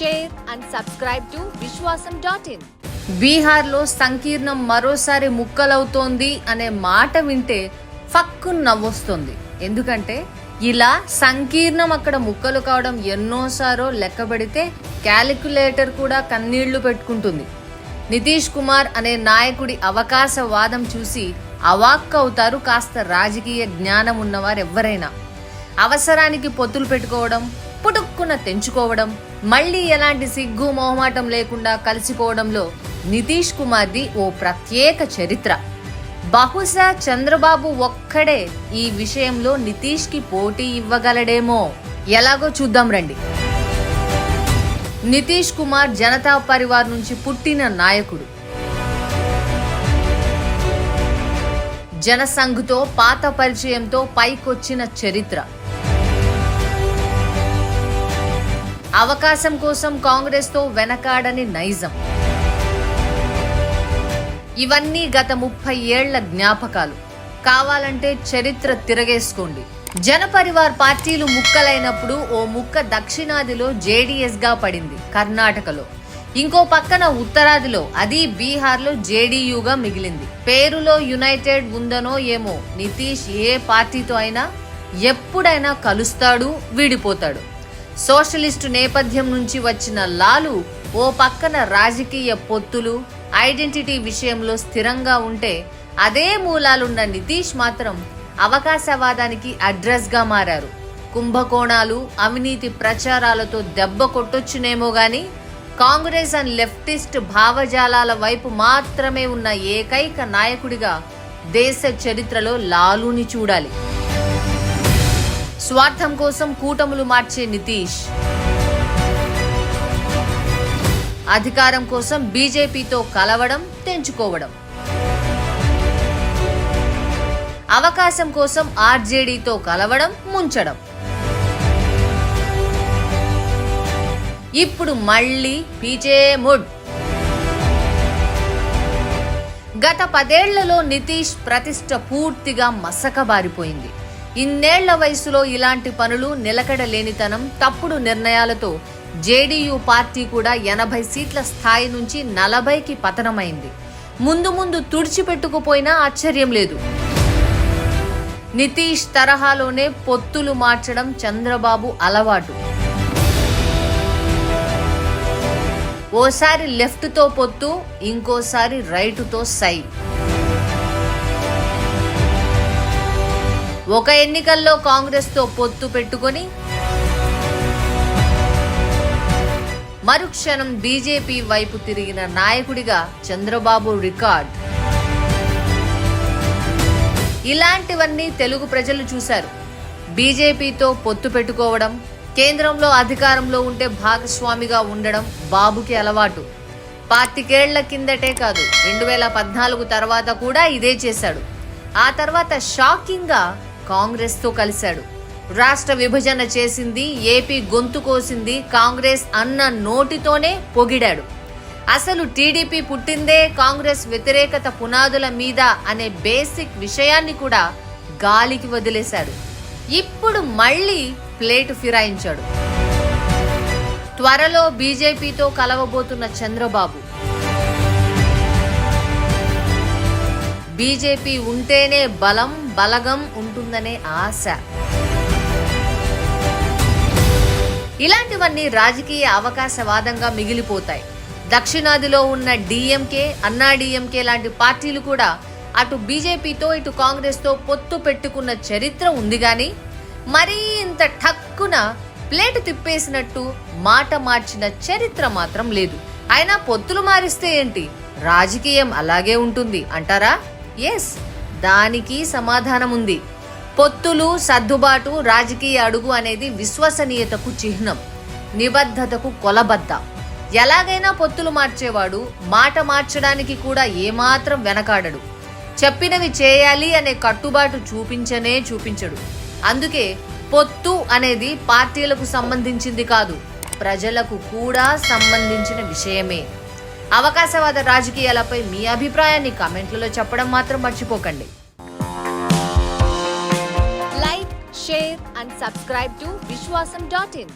share and subscribe to Vishwasam.in. బీహార్లో సంకీర్ణం మరోసారి ముక్కలవుతోంది అనే మాట వింటే ఫక్కున నవ్వొస్తుంది. ఎందుకంటే ఇలా సంకీర్ణం అక్కడ ముక్కలు కావడం ఎన్నోసారో లెక్కబడితే క్యాలిక్యులేటర్ కూడా కన్నీళ్లు పెట్టుకుంటుంది. నితీష్ కుమార్ అనే నాయకుడి అవకాశవాదం చూసి అవాక్కవుతారు కాస్త రాజకీయ జ్ఞానం ఉన్నవారు ఎవరైనా. అవసరానికి పొత్తులు పెట్టుకోవడం, పుటుక్కున తెంచుకోవడం, మళ్ళీ ఎలాంటి సిగ్గు మొహమాటం లేకుండా కలిసిపోవడంలో నితీష్ కుమార్ది ఓ ప్రత్యేక చరిత్ర. బహుశా చంద్రబాబు ఒక్కడే ఈ విషయంలో నితీష్కి పోటీ ఇవ్వగలడేమో. ఎలాగో చూద్దాం రండి. నితీష్ కుమార్ జనతా పరివార్ నుంచి పుట్టిన నాయకుడు. జనసంఘ్తో పాత పరిచయంతో పైకొచ్చిన చరిత్ర. అవకాశం కోసం కాంగ్రెస్తో వెనకాడని నైజం. ఇవన్నీ గత 30 ఏళ్ల జ్ఞాపకాలు. కావాలంటే చరిత్ర తిరగేసుకోండి. జనపరివార్ పార్టీలు ముక్కలైనప్పుడు ఓ ముక్క దక్షిణాదిలో జేడీఎస్ గా పడింది కర్ణాటకలో, ఇంకో పక్కన ఉత్తరాదిలో అది బీహార్లో జేడీయూగా మిగిలింది. పేరులో యునైటెడ్ ఉందనో ఏమో, నితీష్ ఏ పార్టీతో అయినా ఎప్పుడైనా కలుస్తాడు, వీడిపోతాడు. సోషలిస్టు నేపథ్యం నుంచి వచ్చిన లాలు ఓ పక్కన రాజకీయ పొత్తులు, ఐడెంటిటీ విషయంలో స్థిరంగా ఉంటే, అదే మూలాలున్న నితీష్ మాత్రం అవకాశవాదానికి అడ్రస్గా మారారు. కుంభకోణాలు, అవినీతి ప్రచారాలతో దెబ్బ కొట్టొచ్చునేమో గాని కాంగ్రెస్ అండ్ లెఫ్టిస్ట్ భావజాలాల వైపు మాత్రమే ఉన్న ఏకైక నాయకుడిగా దేశ చరిత్రలో లాలుని చూడాలి. స్వార్థం కోసం కూటములు మార్చే నితీష్, అధికారం కోసం బీజేపీతో కలవడం, తెంచుకోవడం, అవకాశం కోసం ఆర్జేడీతో కలవడం, ముంచడం. ఇప్పుడు మళ్ళీ పీచే ముడ్. గత 10 ఏళ్లలో నితీష్ ప్రతిష్ట పూర్తిగా మసకబారిపోయింది. ఇన్నేళ్ల వయసులో ఇలాంటి పనులు, నిలకడలేనితనం, తప్పుడు నిర్ణయాలతో జేడీయూ పార్టీ కూడా 80 సీట్ల స్థాయి నుంచి 40కి పతనమైంది. ముందు ముందు తుడిచిపెట్టుకుపోయినా ఆశ్చర్యం లేదు. నితీష్ తరహాలోనే పొత్తులు మార్చడం చంద్రబాబు అలవాటు. ఓసారి లెఫ్ట్తో పొత్తు, ఇంకోసారి రైటుతో సై. ఒక ఎన్నికల్లో కాంగ్రెస్తో పొత్తు పెట్టుకొని మరుక్షణం బీజేపీ వైపు తిరిగిన నాయకుడిగా చంద్రబాబు రికార్డ్. ఇలాంటివన్నీ తెలుగు ప్రజలు చూశారు. బీజేపీతో పొత్తు పెట్టుకోవడం, కేంద్రంలో అధికారంలో ఉంటే భాగస్వామిగా ఉండడం బాబుకి అలవాటు. 25 ఏళ్ల కిందటే కాదు, 2014 తర్వాత కూడా ఇదే చేశాడు. ఆ తర్వాత షాకింగ్ గా కాంగ్రెస్తో కలిశాడు. రాష్ట్ర విభజన చేసింది, ఏపీ గొంతు కోసింది కాంగ్రెస్ అన్న నోటితోనే పొగిడాడు. అసలు టీడీపీ పుట్టిందే కాంగ్రెస్ వ్యతిరేకత పునాదుల మీద అనే బేసిక్ విషయాన్ని కూడా గాలికి వదిలేశాడు. ఇప్పుడు మళ్ళీ ప్లేటు ఫిరాయించాడు. త్వరలో బీజేపీతో కలవబోతున్న చంద్రబాబు, బీజేపీ ఉంటేనే బలం, బలగం ఉంటుందనే ఆశ. ఇలాంటివన్నీ రాజకీయ అవకాశవాదంగా మిగిలిపోతాయి. దక్షిణాదిలో ఉన్న డిఎంకే, అన్నా డిఎంకే లాంటి పార్టీలు కూడా అటు బీజేపీతో ఇటు కాంగ్రెస్తో పొత్తు పెట్టుకున్న చరిత్ర ఉంది గాని, మరీ ఇంత ఠక్కున ప్లేటు తిప్పేసినట్టు మాట మార్చిన చరిత్ర మాత్రం లేదు. అయినా పొత్తులు మారిస్తే ఏంటి, రాజకీయం అలాగే ఉంటుంది అంటారా? ఎస్, దానికి సమాధానం ఉంది. పొత్తులు, సర్దుబాటు, రాజకీయ అడుగు అనేది విశ్వసనీయతకు చిహ్నం, నిబద్ధతకు కొలబద్ద. ఎలాగైనా పొత్తులు మార్చేవాడు మాట మార్చడానికి కూడా ఏమాత్రం వెనకాడడు. చెప్పినవి చేయాలి అనే కట్టుబాటు చూపించడు. అందుకే పొత్తు అనేది పార్టీలకు సంబంధించింది కాదు, ప్రజలకు కూడా సంబంధించిన విషయమే. అవకాశవాద రాజకీయాలపై మీ అభిప్రాయాన్ని కామెంట్లలో చెప్పడం మాత్రం మర్చిపోకండి. Like, share and subscribe to Vishwasam.in.